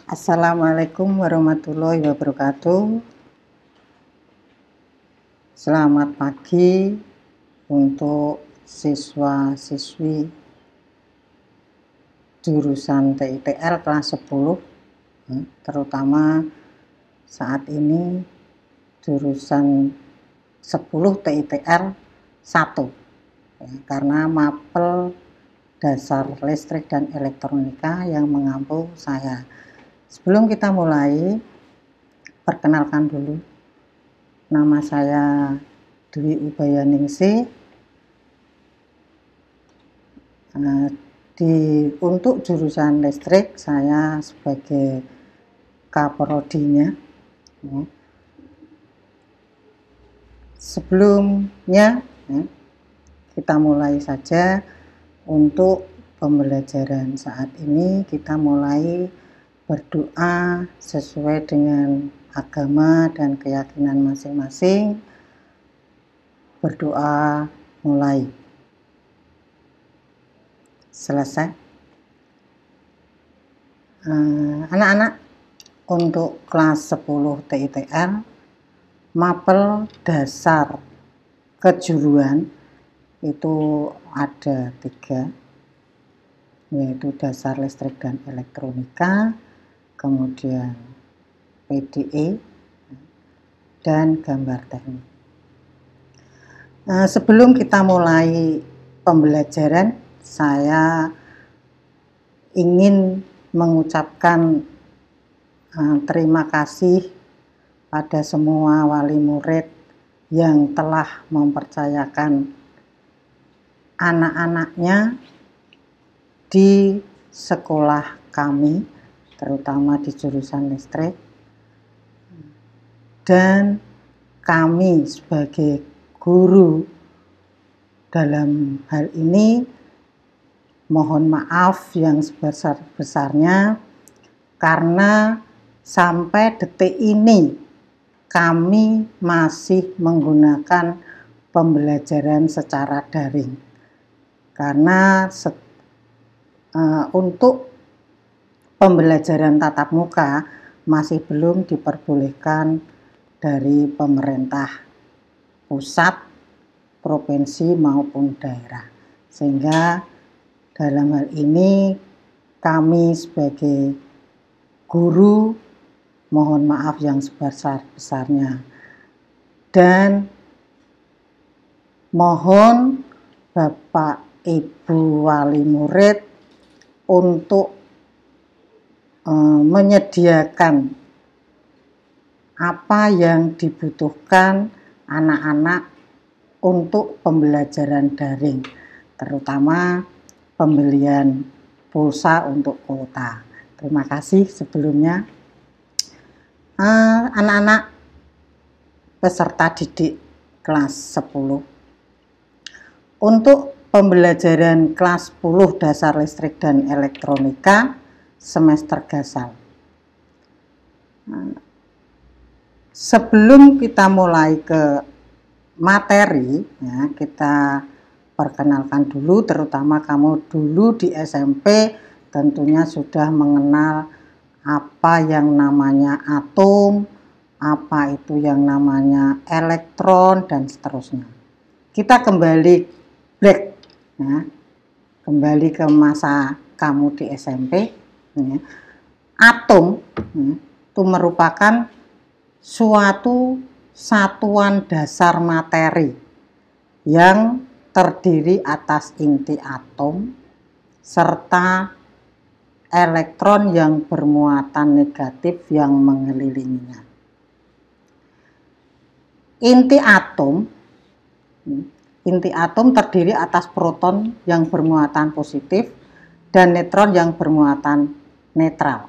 Assalamualaikum warahmatullahi wabarakatuh. Selamat pagi untuk siswa-siswi jurusan TITL kelas 10, terutama saat ini jurusan 10 TITL 1, karena mapel dasar listrik dan elektronika yang mengampu saya. Sebelum kita mulai, perkenalkan dulu, nama saya Dwi Ubayaningsih. Untuk jurusan listrik saya sebagai kaprodinya. Sebelumnya kita mulai saja. Untuk pembelajaran saat ini kita mulai berdoa sesuai dengan agama dan keyakinan masing-masing. Berdoa mulai. Selesai. Anak-anak, untuk kelas 10 TITL mapel dasar kejuruan itu ada 3, yaitu dasar listrik dan elektronika, kemudian PDE, dan gambar teknik. Sebelum kita mulai pembelajaran, saya ingin mengucapkan terima kasih pada semua wali murid yang telah mempercayakan anak-anaknya di sekolah kami, terutama di jurusan listrik, dan kami sebagai guru dalam hal ini mohon maaf yang sebesar-besarnya karena sampai detik ini kami masih menggunakan pembelajaran secara daring. Karena untuk pembelajaran tatap muka masih belum diperbolehkan dari pemerintah pusat, provinsi maupun daerah. Sehingga dalam hal ini kami sebagai guru mohon maaf yang sebesar-besarnya, dan mohon Bapak Ibu wali murid untuk menyediakan apa yang dibutuhkan anak-anak untuk pembelajaran daring, terutama pembelian pulsa untuk kuota. Terima kasih sebelumnya. Anak-anak peserta didik kelas 10. Untuk pembelajaran kelas 10 dasar listrik dan elektronika semester gasal. Sebelum kita mulai ke materi, ya, kita perkenalkan dulu, terutama kamu dulu di SMP tentunya sudah mengenal apa yang namanya atom, apa itu yang namanya elektron, dan seterusnya. Kita kembali back, ya, kembali ke masa kamu di SMP. Ya. Atom itu merupakan suatu satuan dasar materi yang terdiri atas inti atom serta elektron yang bermuatan negatif yang mengelilinginya. Inti atom terdiri atas proton yang bermuatan positif dan neutron yang bermuatan netral.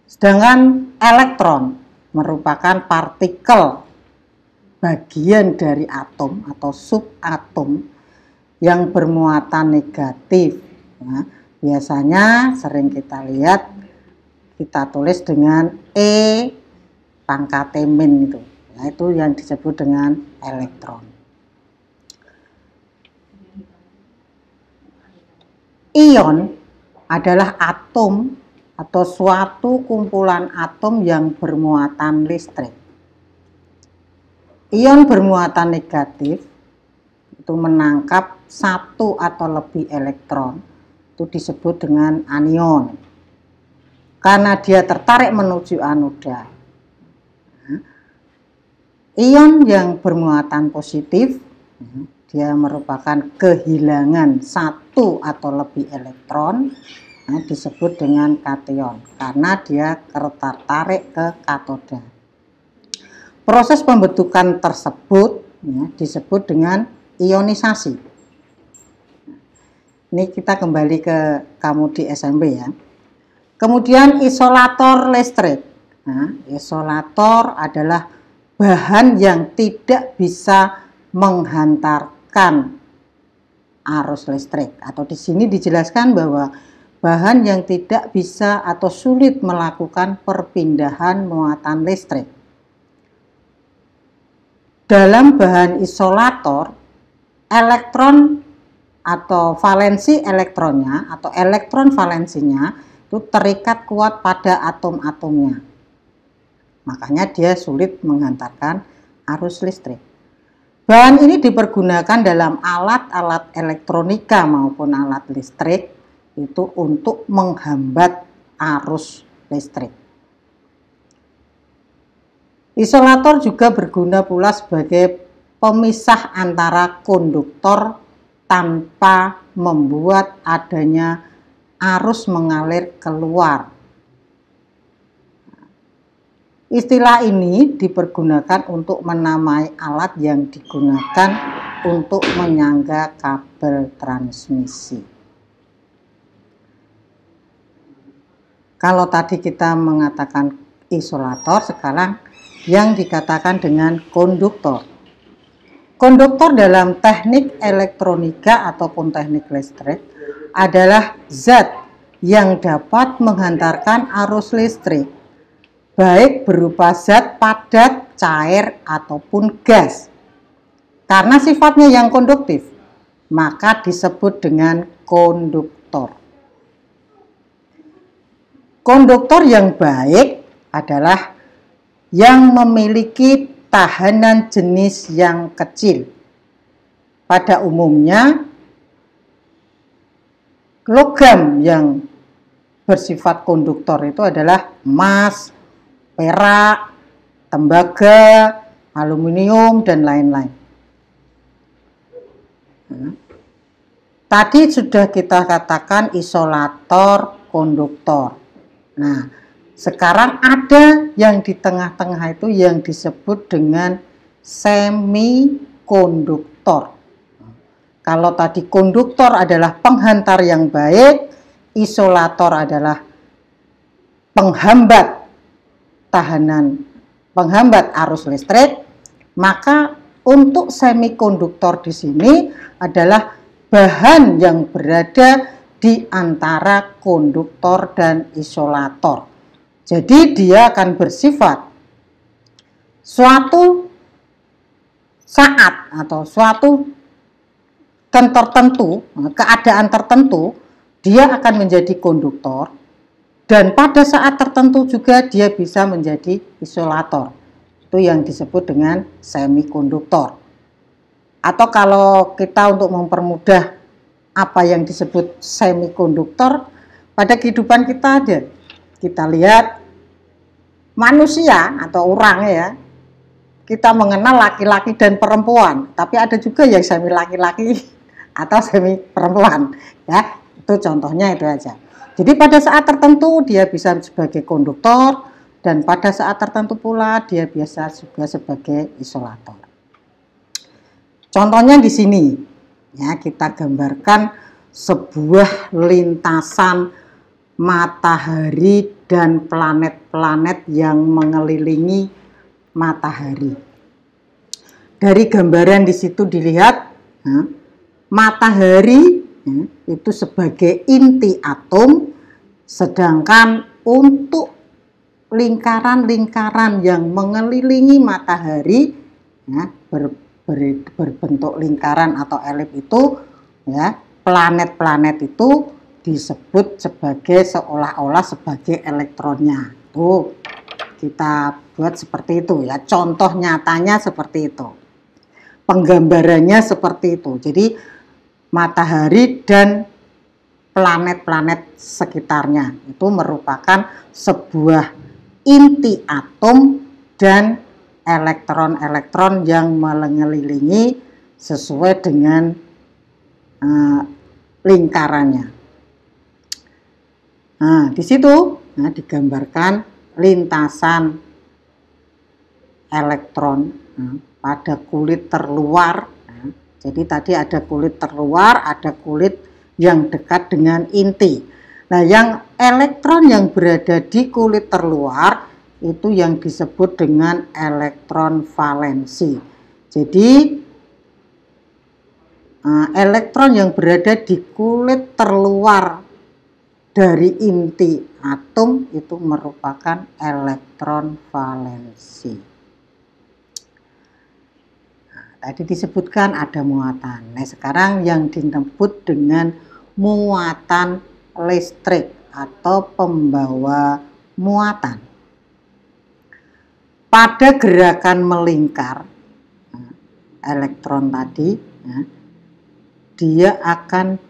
Sedangkan elektron merupakan partikel bagian dari atom atau subatom yang bermuatan negatif. Ya, biasanya sering kita lihat, kita tulis dengan E pangkat min itu. Nah, itu yang disebut dengan elektron. Ion adalah atom atau suatu kumpulan atom yang bermuatan listrik. Ion bermuatan negatif itu menangkap satu atau lebih elektron, itu disebut dengan anion. Karena dia tertarik menuju anoda. Ion yang bermuatan positif, dia merupakan kehilangan satu atau lebih elektron, disebut dengan kation karena dia tertarik ke katoda. Proses pembentukan tersebut disebut dengan ionisasi. Ini kita kembali ke kamu di SMP ya. Kemudian isolator listrik. Nah, isolator adalah bahan yang tidak bisa menghantarkan arus listrik, atau di sini dijelaskan bahwa bahan yang tidak bisa atau sulit melakukan perpindahan muatan listrik. Dalam bahan isolator, elektron atau valensi elektronnya atau elektron valensinya itu terikat kuat pada atom-atomnya. Makanya dia sulit menghantarkan arus listrik. Bahan ini dipergunakan dalam alat-alat elektronika maupun alat listrik itu untuk menghambat arus listrik. Isolator juga berguna pula sebagai pemisah antara konduktor tanpa membuat adanya arus mengalir keluar. Istilah ini dipergunakan untuk menamai alat yang digunakan untuk menyangga kabel transmisi. Kalau tadi kita mengatakan isolator, sekarang yang dikatakan dengan konduktor. Konduktor dalam teknik elektronika ataupun teknik listrik adalah zat yang dapat menghantarkan arus listrik, baik berupa zat padat, cair, ataupun gas. Karena sifatnya yang konduktif, maka disebut dengan konduktor. Konduktor yang baik adalah yang memiliki tahanan jenis yang kecil. Pada umumnya, logam yang bersifat konduktor itu adalah emas, perak, tembaga, aluminium, dan lain-lain. Tadi sudah kita katakan isolator, konduktor. Nah, sekarang ada yang di tengah-tengah itu yang disebut dengan semikonduktor. Kalau tadi konduktor adalah penghantar yang baik, isolator adalah penghambat arus listrik, maka untuk semikonduktor di sini adalah bahan yang berada di antara konduktor dan isolator. Jadi dia akan bersifat suatu saat atau suatu tertentu, keadaan tertentu, dia akan menjadi konduktor, dan pada saat tertentu juga dia bisa menjadi isolator. Itu yang disebut dengan semikonduktor. Atau kalau kita untuk mempermudah apa yang disebut semikonduktor, pada kehidupan kita ada. Kita lihat manusia atau orang ya, kita mengenal laki-laki dan perempuan, tapi ada juga yang semi laki-laki atau semi perempuan ya, itu contohnya itu aja. Jadi pada saat tertentu dia bisa sebagai konduktor, dan pada saat tertentu pula dia biasa juga sebagai isolator. Contohnya di sini ya, kita gambarkan sebuah lintasan matahari dan planet-planet yang mengelilingi matahari. Dari gambaran di situ dilihat, matahari itu sebagai inti atom, sedangkan untuk lingkaran-lingkaran yang mengelilingi matahari berbentuk lingkaran atau elip itu ya, planet-planet itu disebut sebagai seolah-olah sebagai elektronnya. Tuh, kita buat seperti itu ya. Contoh nyatanya seperti itu. Penggambarannya seperti itu. Jadi matahari dan planet-planet sekitarnya itu merupakan sebuah inti atom dan elektron-elektron yang mengelilingi sesuai dengan lingkarannya. Nah, di situ digambarkan lintasan elektron pada kulit terluar. Jadi tadi ada kulit terluar, ada kulit yang dekat dengan inti. Nah, yang elektron yang berada di kulit terluar itu yang disebut dengan elektron valensi. Jadi elektron yang berada di kulit terluar dari inti atom itu merupakan elektron valensi. Nah, tadi disebutkan ada muatan. Nah, sekarang yang disebut dengan muatan listrik atau pembawa muatan. Pada gerakan melingkar elektron tadi, dia akan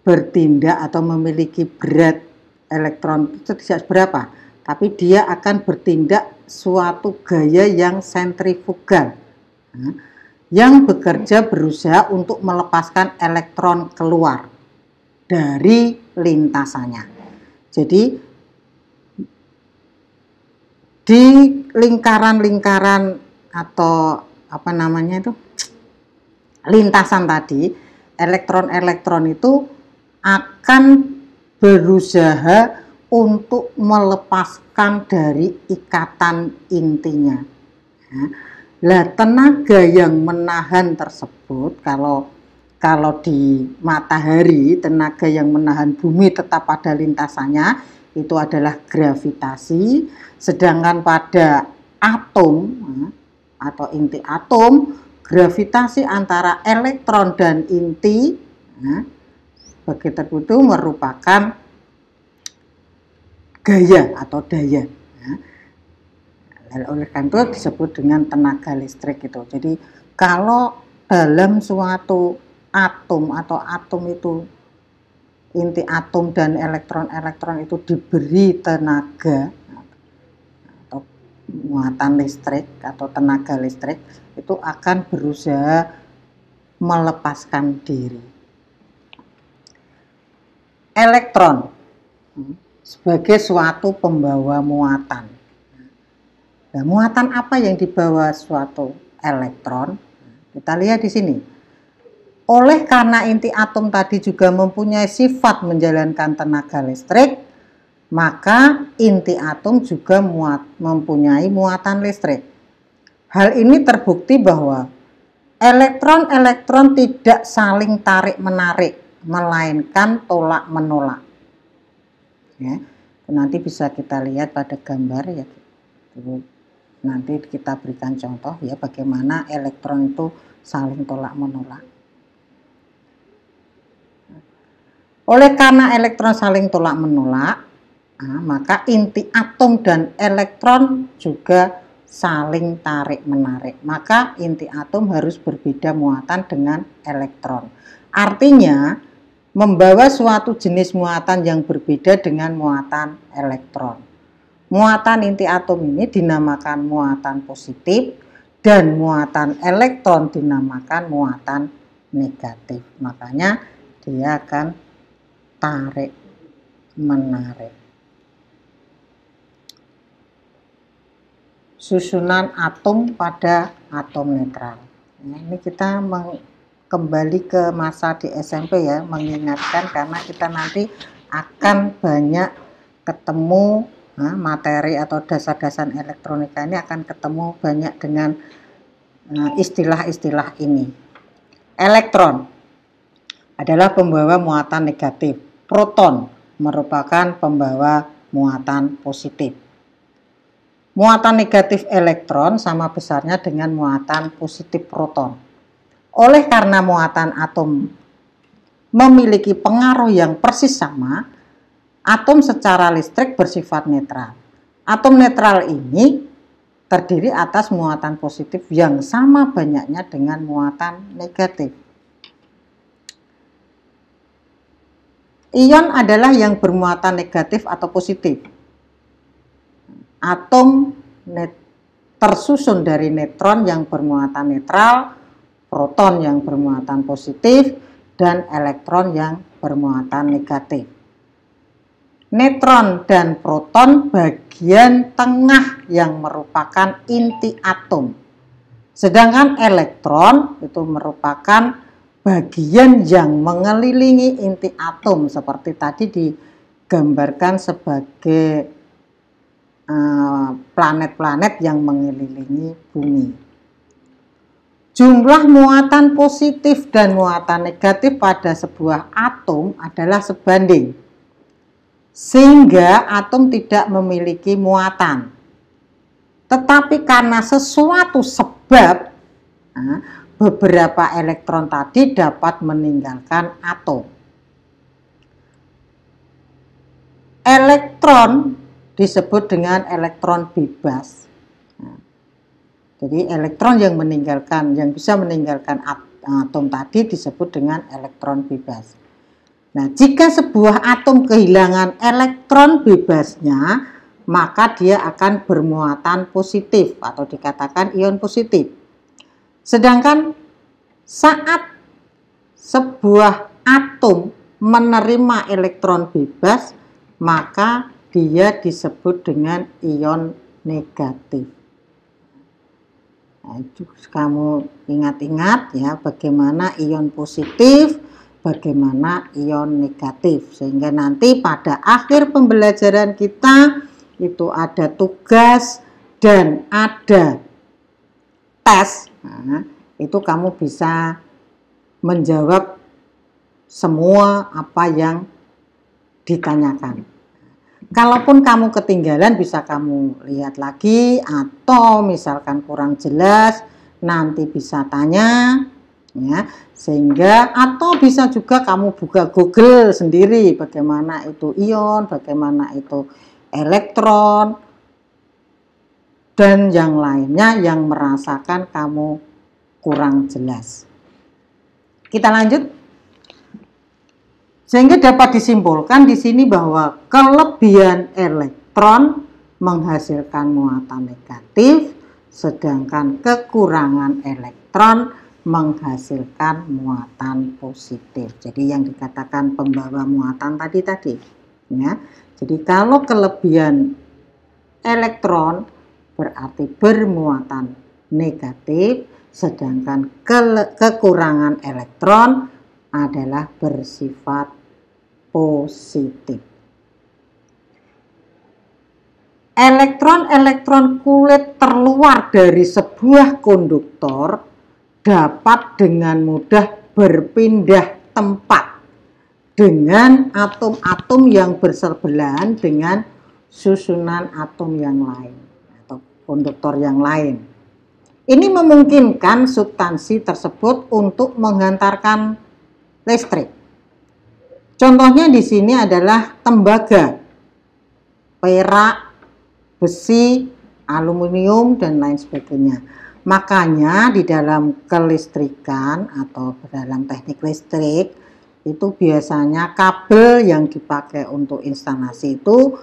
bertindak atau memiliki berat elektron itu tidak seberapa, tapi dia akan bertindak suatu gaya yang sentrifugal, yang bekerja berusaha untuk melepaskan elektron keluar dari lintasannya. Jadi di lingkaran-lingkaran atau apa namanya itu lintasan tadi, elektron-elektron itu akan berusaha untuk melepaskan dari ikatan intinya. Nah, tenaga yang menahan tersebut, kalau di matahari, tenaga yang menahan bumi tetap pada lintasannya itu adalah gravitasi, sedangkan pada atom atau inti atom, gravitasi antara elektron dan inti begitu itu merupakan gaya atau daya. Oleh karena itu disebut dengan tenaga listrik itu. Jadi kalau dalam suatu atom atau atom itu, inti atom dan elektron-elektron itu diberi tenaga atau muatan listrik atau tenaga listrik, itu akan berusaha melepaskan diri. Elektron sebagai suatu pembawa muatan. Nah, muatan apa yang dibawa suatu elektron? Kita lihat di sini. Oleh karena inti atom tadi juga mempunyai sifat menjalankan tenaga listrik, maka inti atom juga mempunyai muatan listrik. Hal ini terbukti bahwa elektron-elektron tidak saling tarik-menarik, melainkan tolak-menolak. Ya, nanti bisa kita lihat pada gambar ya. Nanti kita berikan contoh ya bagaimana elektron itu saling tolak-menolak. Oleh karena elektron saling tolak-menolak, maka inti atom dan elektron juga saling tarik-menarik. Maka inti atom harus berbeda muatan dengan elektron. Artinya, membawa suatu jenis muatan yang berbeda dengan muatan elektron. Muatan inti atom ini dinamakan muatan positif dan muatan elektron dinamakan muatan negatif. Makanya dia akan tarik menarik. Susunan atom pada atom netral. Nah, ini kita kembali ke masa di SMP ya, mengingatkan karena kita nanti akan banyak ketemu materi atau dasar-dasar elektronika ini akan ketemu banyak dengan istilah-istilah ini. Elektron adalah pembawa muatan negatif. Proton merupakan pembawa muatan positif. Muatan negatif elektron sama besarnya dengan muatan positif proton. Oleh karena muatan atom memiliki pengaruh yang persis sama, atom secara listrik bersifat netral. Atom netral ini terdiri atas muatan positif yang sama banyaknya dengan muatan negatif. Ion adalah yang bermuatan negatif atau positif. Atom tersusun dari neutron yang bermuatan netral, proton yang bermuatan positif, dan elektron yang bermuatan negatif. Neutron dan proton bagian tengah yang merupakan inti atom. Sedangkan elektron itu merupakan bagian yang mengelilingi inti atom seperti tadi digambarkan sebagai planet-planet yang mengelilingi bumi. Jumlah muatan positif dan muatan negatif pada sebuah atom adalah sebanding, sehingga atom tidak memiliki muatan. Tetapi karena sesuatu sebab, beberapa elektron tadi dapat meninggalkan atom. Elektron disebut dengan elektron bebas. Jadi elektron yang bisa meninggalkan atom tadi disebut dengan elektron bebas. Nah, jika sebuah atom kehilangan elektron bebasnya, maka dia akan bermuatan positif atau dikatakan ion positif. Sedangkan saat sebuah atom menerima elektron bebas, maka dia disebut dengan ion negatif. Nah, itu kamu ingat-ingat ya bagaimana ion positif, bagaimana ion negatif, sehingga nanti pada akhir pembelajaran kita itu ada tugas dan ada tes. Nah, itu kamu bisa menjawab semua apa yang ditanyakan. Kalaupun kamu ketinggalan bisa kamu lihat lagi, atau misalkan kurang jelas nanti bisa tanya ya, sehingga atau bisa juga kamu buka Google sendiri bagaimana itu ion, bagaimana itu elektron dan yang lainnya yang merasakan kamu kurang jelas. Kita lanjut. Sehingga dapat disimpulkan di sini bahwa kelebihan elektron menghasilkan muatan negatif, sedangkan kekurangan elektron menghasilkan muatan positif. Jadi yang dikatakan pembawa muatan tadi ya. Jadi kalau kelebihan elektron berarti bermuatan negatif, sedangkan kekurangan elektron adalah bersifat positif. Elektron-elektron kulit terluar dari sebuah konduktor dapat dengan mudah berpindah tempat dengan atom-atom yang bersebelahan dengan susunan atom yang lain atau konduktor yang lain. Ini memungkinkan substansi tersebut untuk menghantarkan listrik. Contohnya di sini adalah tembaga, perak, besi, aluminium, dan lain sebagainya. Makanya di dalam kelistrikan atau dalam teknik listrik itu biasanya kabel yang dipakai untuk instalasi itu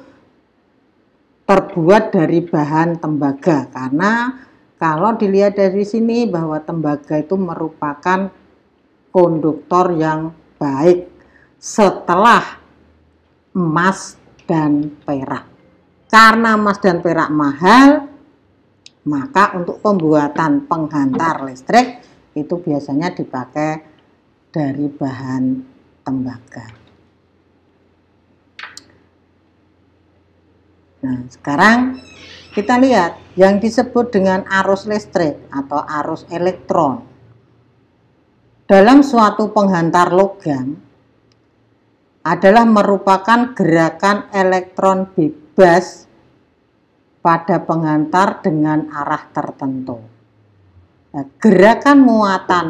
terbuat dari bahan tembaga, karena kalau dilihat dari sini bahwa tembaga itu merupakan konduktor yang baik setelah emas dan perak. Karena emas dan perak mahal, maka untuk pembuatan penghantar listrik itu biasanya dipakai dari bahan tembaga. Nah, sekarang kita lihat yang disebut dengan arus listrik atau arus elektron. Dalam suatu penghantar logam adalah merupakan gerakan elektron bebas pada penghantar dengan arah tertentu. Nah, gerakan muatan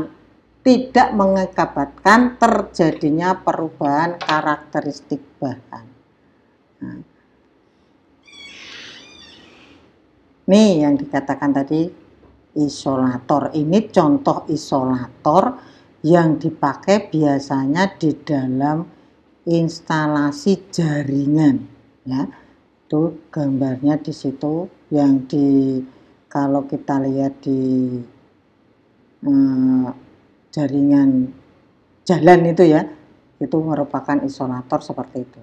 tidak mengakibatkan terjadinya perubahan karakteristik bahan. Nah, ini yang dikatakan tadi isolator. Ini contoh isolator yang dipakai biasanya di dalam instalasi jaringan, ya. Itu gambarnya di situ yang kalau kita lihat di jaringan jalan itu ya, itu merupakan isolator seperti itu.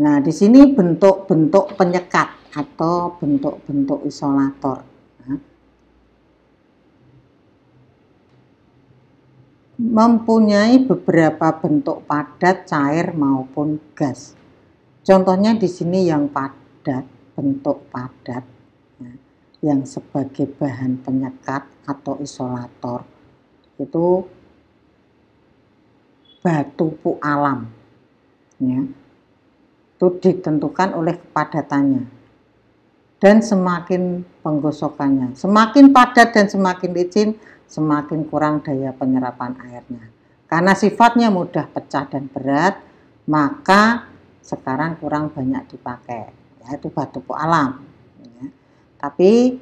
Nah, di sini bentuk-bentuk penyekat atau bentuk-bentuk isolator. Nah, mempunyai beberapa bentuk padat, cair maupun gas. Contohnya di sini yang padat, bentuk padat, ya, yang sebagai bahan penyekat atau isolator itu batu pualam, ya. Itu ditentukan oleh kepadatannya dan semakin penggosokannya. Semakin padat dan semakin licin, semakin kurang daya penyerapan airnya. Karena sifatnya mudah pecah dan berat, maka sekarang kurang banyak dipakai, yaitu batu pualam. Ya. Tapi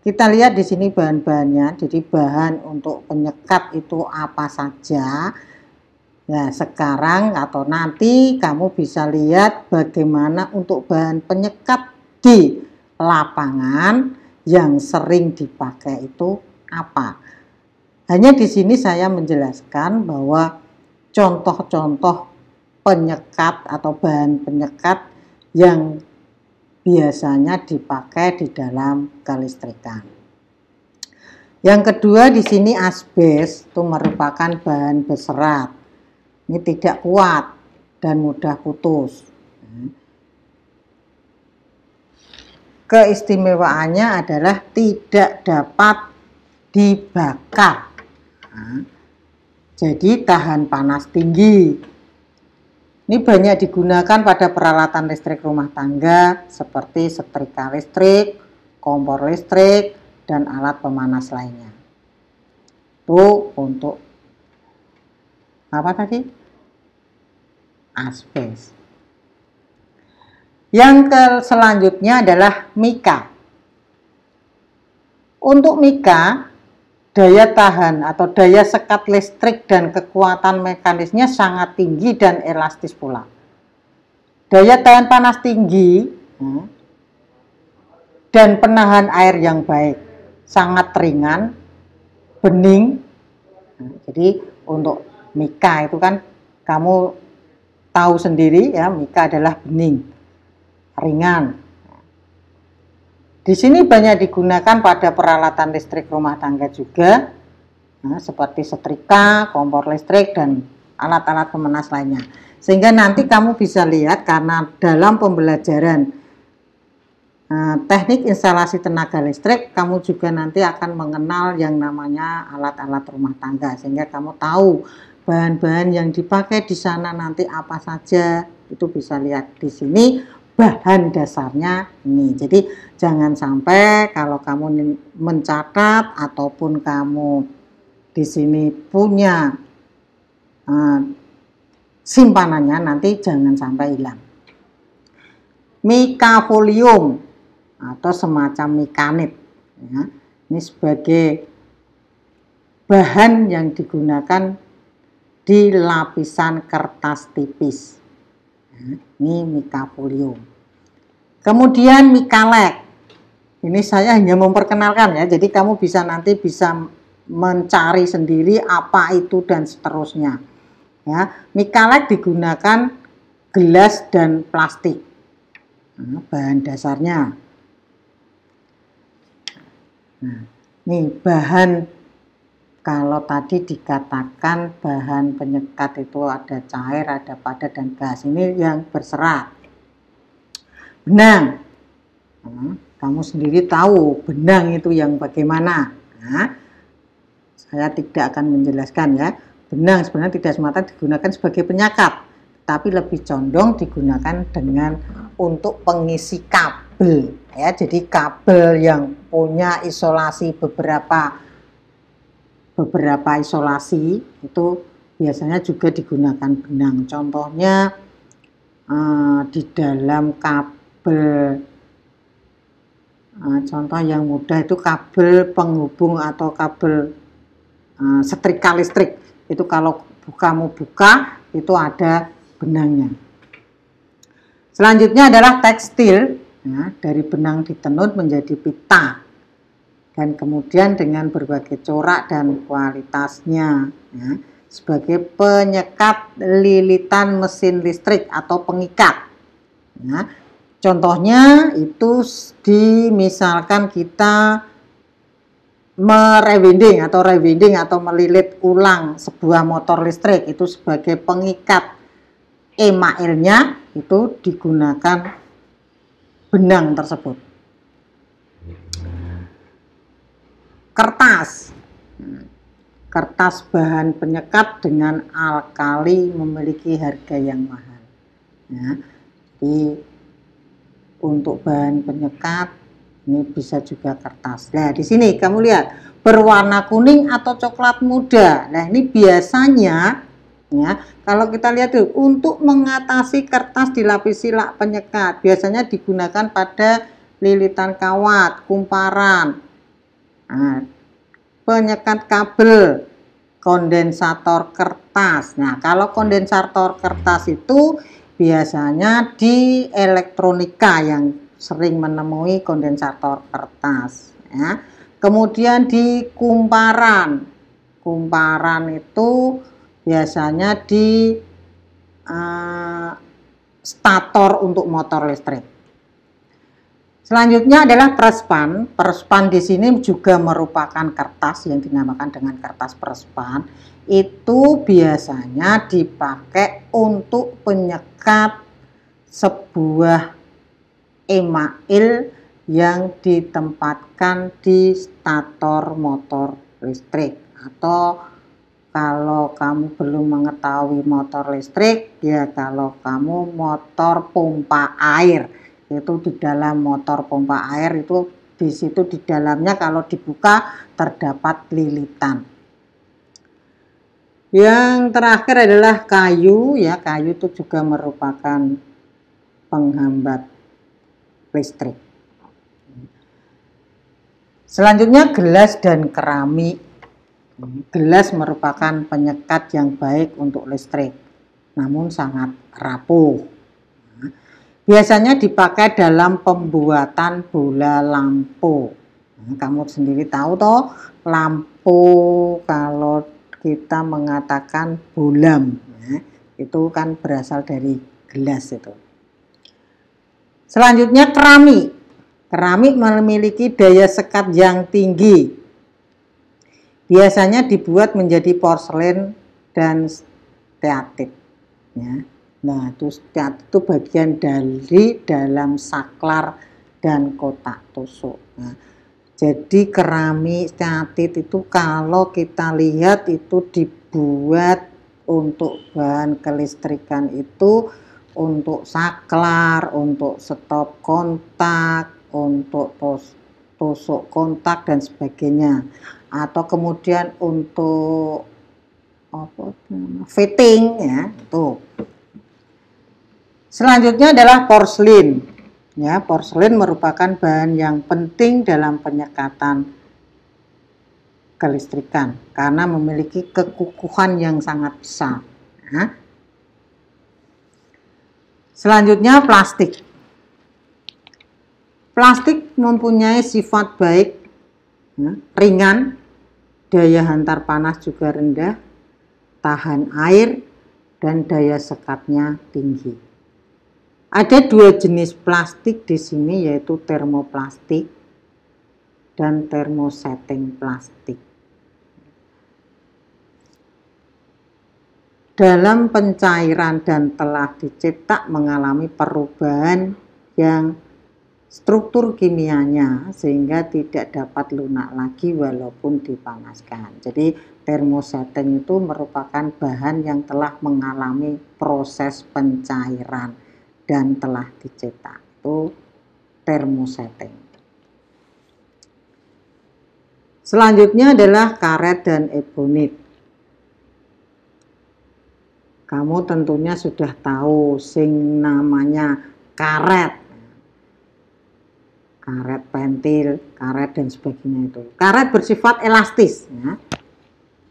kita lihat di sini bahan-bahannya. Jadi bahan untuk penyekat itu apa saja. Nah, sekarang atau nanti kamu bisa lihat bagaimana untuk bahan penyekat di lapangan yang sering dipakai itu apa. Hanya di sini saya menjelaskan bahwa contoh-contoh penyekat atau bahan penyekat yang biasanya dipakai di dalam kelistrikan. Yang kedua di sini asbes itu merupakan bahan berserat. Ini tidak kuat dan mudah putus. Keistimewaannya adalah tidak dapat dibakar. Nah, jadi tahan panas tinggi. Ini banyak digunakan pada peralatan listrik rumah tangga seperti setrika listrik, kompor listrik, dan alat pemanas lainnya. Itu untuk apa tadi? Asbes. Yang selanjutnya adalah mika. Untuk mika, daya tahan atau daya sekat listrik dan kekuatan mekanisnya sangat tinggi dan elastis pula. Daya tahan panas tinggi dan penahan air yang baik, sangat ringan, bening. Jadi untuk mika itu kan kamu tahu sendiri ya, mika adalah bening, ringan. Di sini banyak digunakan pada peralatan listrik rumah tangga juga, seperti setrika, kompor listrik, dan alat-alat pemanas lainnya. Sehingga nanti kamu bisa lihat karena dalam pembelajaran teknik instalasi tenaga listrik, kamu juga nanti akan mengenal yang namanya alat-alat rumah tangga, sehingga kamu tahu bahan-bahan yang dipakai di sana nanti apa saja. Itu bisa lihat di sini bahan dasarnya ini. Jadi jangan sampai kalau kamu mencatat ataupun kamu di sini punya simpanannya, nanti jangan sampai hilang. Mikafolium atau semacam mikanit, ya. Ini sebagai bahan yang digunakan di lapisan kertas tipis. Ini mikafolium. Kemudian mikalek. Ini saya hanya memperkenalkan ya. Jadi kamu bisa nanti bisa mencari sendiri apa itu dan seterusnya. Ya, mikalek digunakan gelas dan plastik. Nah, bahan dasarnya. Nah, ini bahan. Kalau tadi dikatakan bahan penyekat itu ada cair, ada padat, dan gas. Ini yang berserat. Benang. Nah, kamu sendiri tahu benang itu yang bagaimana. Nah, saya tidak akan menjelaskan ya. Benang sebenarnya tidak semata digunakan sebagai penyekat, tapi lebih condong digunakan untuk pengisi KB kabel ya. Jadi kabel yang punya isolasi beberapa isolasi itu biasanya juga digunakan benang. Contohnya di dalam kabel, contoh yang mudah itu kabel penghubung atau kabel setrika listrik. Itu kalau kamu buka itu ada benangnya. Selanjutnya adalah tekstil, ya, dari benang ditenun menjadi pita dan kemudian dengan berbagai corak dan kualitasnya, ya, sebagai penyekat lilitan mesin listrik atau pengikat. Ya. Contohnya itu misalkan kita merewinding atau melilit ulang sebuah motor listrik, itu sebagai pengikat emailnya itu digunakan benang tersebut. Kertas bahan penyekat dengan alkali memiliki harga yang mahal. Ya, jadi untuk bahan penyekat ini bisa juga kertas. Nah, di sini kamu lihat berwarna kuning atau coklat muda. Nah, ini biasanya ya, kalau kita lihat tuh, untuk mengatasi kertas dilapisi lak penyekat biasanya digunakan pada lilitan kawat, kumparan, penyekat kabel, kondensator kertas. Nah, kalau kondensator kertas itu biasanya di elektronika yang sering menemui kondensator kertas, ya. Kemudian di kumparan itu biasanya di stator untuk motor listrik. Selanjutnya adalah perspan. Perspan di sini juga merupakan kertas yang dinamakan dengan kertas perspan. Itu biasanya dipakai untuk penyekat sebuah email yang ditempatkan di stator motor listrik. Atau kalau kamu belum mengetahui motor listrik, ya kalau kamu motor pompa air, itu di dalam motor pompa air itu di situ di dalamnya kalau dibuka terdapat lilitan. Yang terakhir adalah kayu, ya, kayu itu juga merupakan penghambat listrik. Selanjutnya gelas dan keramik. Gelas merupakan penyekat yang baik untuk listrik, namun sangat rapuh. Biasanya dipakai dalam pembuatan bola lampu. Kamu sendiri tahu toh, lampu kalau kita mengatakan bolam, itu kan berasal dari gelas itu. Selanjutnya keramik. Keramik memiliki daya sekat yang tinggi. Biasanya dibuat menjadi porselen dan steatit. Ya. Nah, itu steatit itu bagian dari dalam saklar dan kotak tusuk. Nah, jadi keramik steatit itu kalau kita lihat itu dibuat untuk bahan kelistrikan itu untuk saklar, untuk stop kontak, untuk tusuk kontak dan sebagainya, atau kemudian untuk fitting, ya, itu. Selanjutnya adalah porselin. Ya, porselin merupakan bahan yang penting dalam penyekatan kelistrikan karena memiliki kekukuhan yang sangat besar. Nah, selanjutnya plastik. Plastik mempunyai sifat baik, ya, ringan, daya hantar panas juga rendah, tahan air, dan daya sekatnya tinggi. Ada dua jenis plastik di sini, yaitu termoplastik dan termosetting plastik. Dalam pencairan dan telah dicetak mengalami perubahan yang struktur kimianya sehingga tidak dapat lunak lagi walaupun dipanaskan. Jadi termosetting itu merupakan bahan yang telah mengalami proses pencairan dan telah dicetak. Itu termosetting. Selanjutnya adalah karet dan ebonit. Kamu tentunya sudah tahu sing namanya karet. Karet pentil, karet dan sebagainya itu. Karet bersifat elastis ya.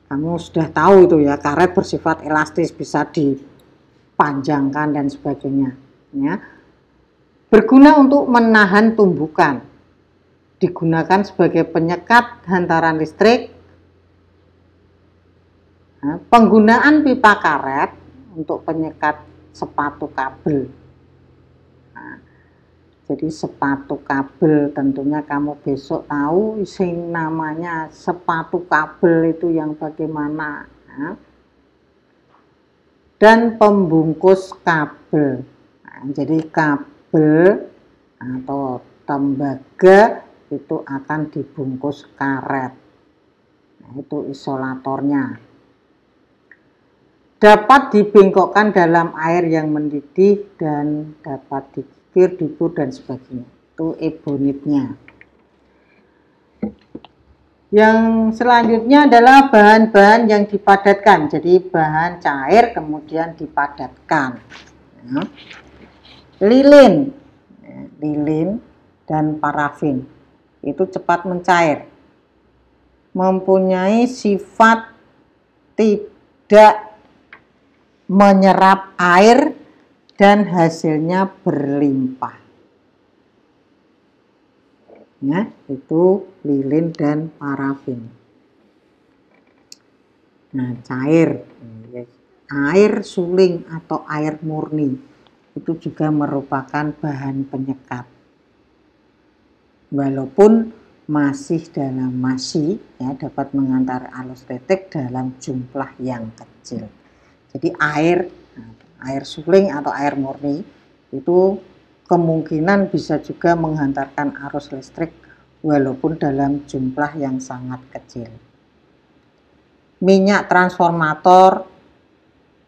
Kamu sudah tahu itu ya, karet bersifat elastis, bisa dipanjangkan dan sebagainya ya. Berguna untuk menahan tumbukan. Digunakan sebagai penyekat hantaran listrik. Nah, penggunaan pipa karet untuk penyekat sepatu kabel. Nah, jadi sepatu kabel tentunya kamu besok tahu sing namanya sepatu kabel itu yang bagaimana. Nah, dan pembungkus kabel. Nah, jadi kabel atau tembaga itu akan dibungkus karet. Nah, itu isolatornya. Dapat dibengkokkan dalam air yang mendidih dan dapat dikikir, dibur dan sebagainya. Itu ebonitnya. Yang selanjutnya adalah bahan-bahan yang dipadatkan. Jadi bahan cair kemudian dipadatkan. Nah, lilin dan parafin itu cepat mencair, mempunyai sifat tidak menyerap air dan hasilnya berlimpah. Ya, itu lilin dan parafin. Nah, cair, air suling atau air murni itu juga merupakan bahan penyekat. Walaupun masih ya, dapat mengantar arus listrik dalam jumlah yang kecil. Jadi air suling atau air murni itu kemungkinan bisa juga menghantarkan arus listrik walaupun dalam jumlah yang sangat kecil. Minyak transformator,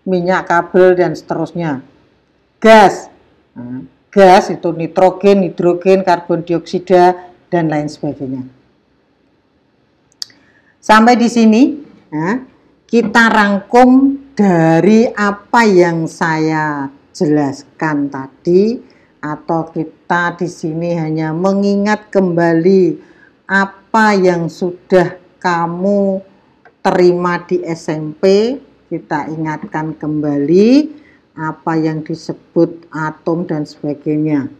minyak kabel dan seterusnya. Gas. Nah, gas itu nitrogen, hidrogen, karbon dioksida dan lain sebagainya. Sampai di sini kita rangkum dari apa yang saya jelaskan tadi, atau kita di sini hanya mengingat kembali apa yang sudah kamu terima di SMP. Kita ingatkan kembali apa yang disebut atom dan sebagainya.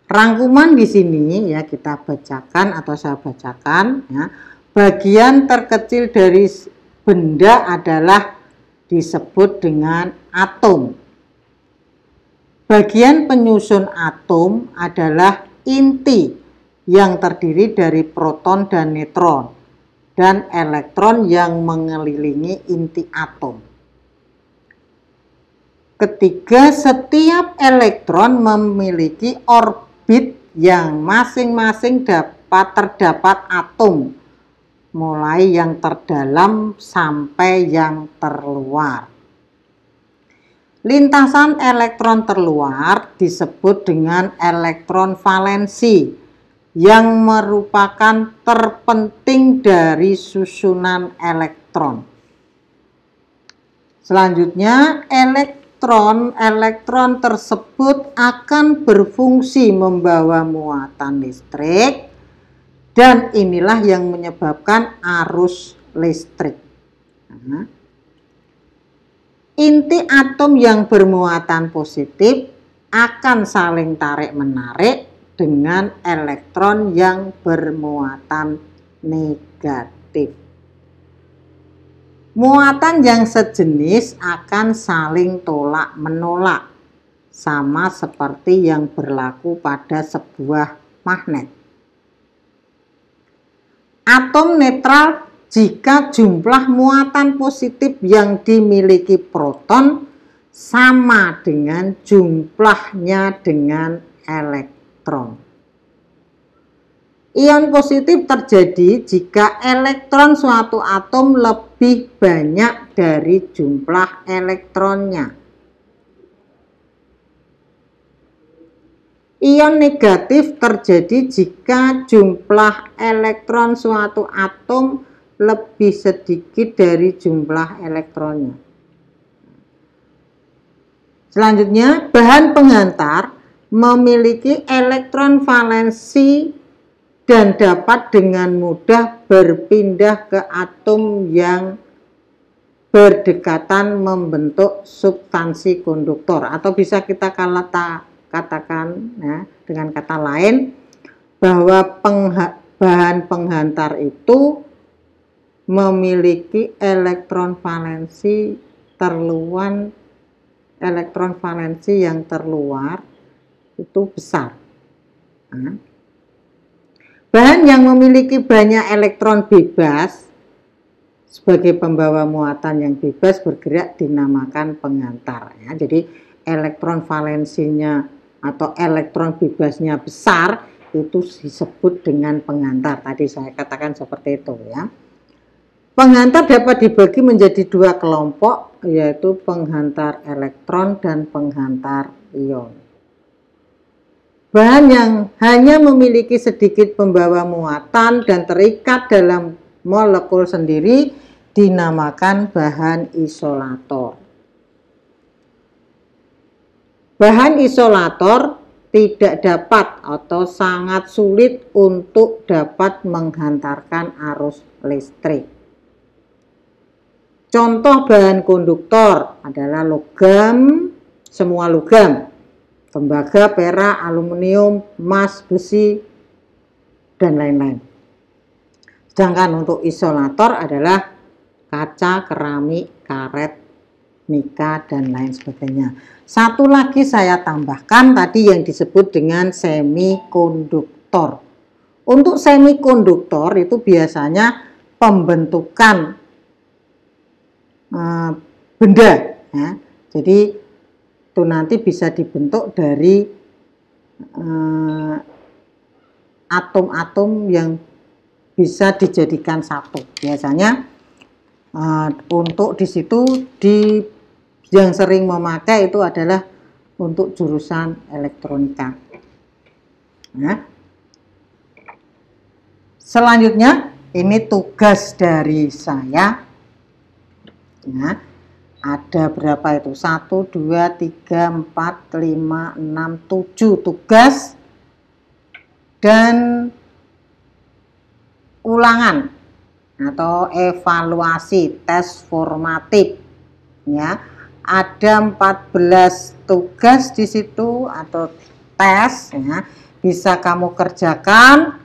Rangkuman di sini ya kita bacakan atau saya bacakan ya. Bagian terkecil dari benda adalah disebut dengan atom. Bagian penyusun atom adalah inti yang terdiri dari proton dan neutron dan elektron yang mengelilingi inti atom. Ketiga, setiap elektron memiliki orbit yang masing-masing terdapat atom, mulai yang terdalam sampai yang terluar. Lintasan elektron terluar disebut dengan elektron valensi, yang merupakan terpenting dari susunan elektron. Selanjutnya, elektron tersebut akan berfungsi membawa muatan listrik, dan inilah yang menyebabkan arus listrik. Nah, inti atom yang bermuatan positif akan saling tarik-menarik dengan elektron yang bermuatan negatif. Muatan yang sejenis akan saling tolak-menolak, sama seperti yang berlaku pada sebuah magnet. Atom netral jika jumlah muatan positif yang dimiliki proton sama dengan jumlahnya dengan elektron. Ion positif terjadi jika elektron suatu atom lebih banyak dari jumlah elektronnya. Ion negatif terjadi jika jumlah elektron suatu atom lebih sedikit dari jumlah elektronnya. Selanjutnya, bahan penghantar memiliki elektron valensi dan dapat dengan mudah berpindah ke atom yang berdekatan membentuk substansi konduktor, atau bisa kita katakan ya, dengan kata lain bahwa bahan penghantar itu memiliki elektron valensi yang terluar itu besar. Nah, bahan yang memiliki banyak elektron bebas sebagai pembawa muatan yang bebas bergerak dinamakan penghantar. Ya, jadi elektron valensinya atau elektron bebasnya besar itu disebut dengan penghantar. Tadi saya katakan seperti itu ya. Penghantar dapat dibagi menjadi dua kelompok, yaitu penghantar elektron dan penghantar ion. Bahan yang hanya memiliki sedikit pembawa muatan dan terikat dalam molekul sendiri dinamakan bahan isolator. Bahan isolator tidak dapat atau sangat sulit untuk dapat menghantarkan arus listrik. Contoh bahan konduktor adalah logam, semua logam, tembaga, perak, aluminium, emas, besi, dan lain-lain. Sedangkan untuk isolator adalah kaca, keramik, karet, nika, dan lain sebagainya. Satu lagi saya tambahkan tadi yang disebut dengan semikonduktor. Untuk semikonduktor itu biasanya pembentukan benda ya. Jadi itu nanti bisa dibentuk dari atom-atom yang bisa dijadikan satu. Biasanya untuk di situ yang sering memakai itu adalah untuk jurusan elektronika. Nah, selanjutnya ini tugas dari saya. Nah, ada berapa itu? 1, 2, 3, 4, 5, 6, 7 tugas dan ulangan atau evaluasi tes formatif ya. Ada 14 tugas di situ atau tes ya, bisa kamu kerjakan,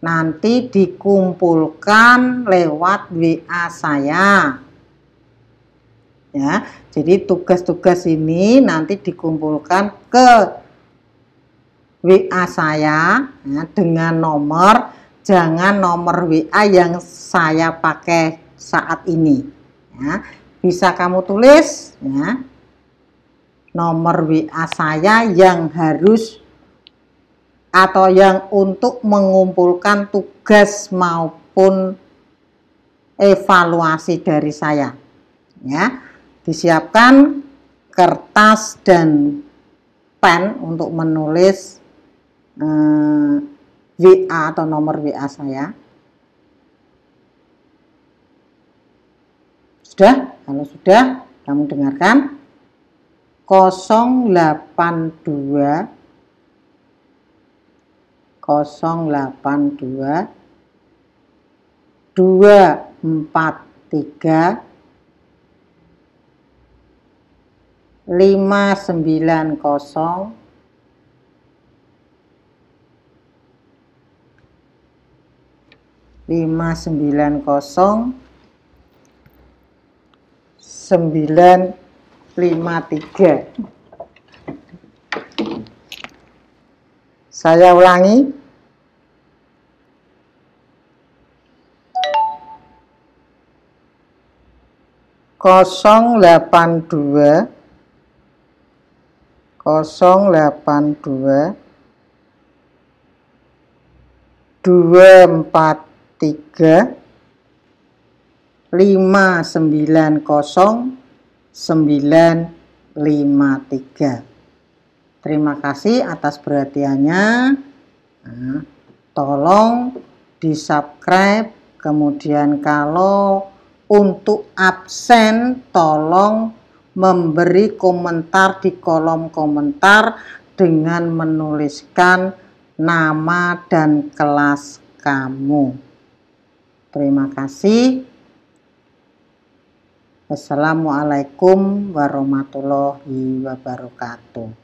nanti dikumpulkan lewat WA saya ya. Jadi tugas-tugas ini nanti dikumpulkan ke WA saya ya, dengan nomor, jangan nomor WA yang saya pakai saat ini ya. Bisa kamu tulis ya, nomor WA saya yang harus atau yang untuk mengumpulkan tugas maupun evaluasi dari saya ya. Disiapkan kertas dan pen untuk menulis WA atau nomor WA saya. Sudah? Kalau sudah, kamu dengarkan 082 243 590 953. Saya ulangi. 082 243 590 953. Terima kasih atas perhatiannya. Nah, tolong di-subscribe. Kemudian kalau untuk absen, tolong memberi komentar di kolom komentar dengan menuliskan nama dan kelas kamu. Terima kasih. Wassalamualaikum warahmatullahi wabarakatuh.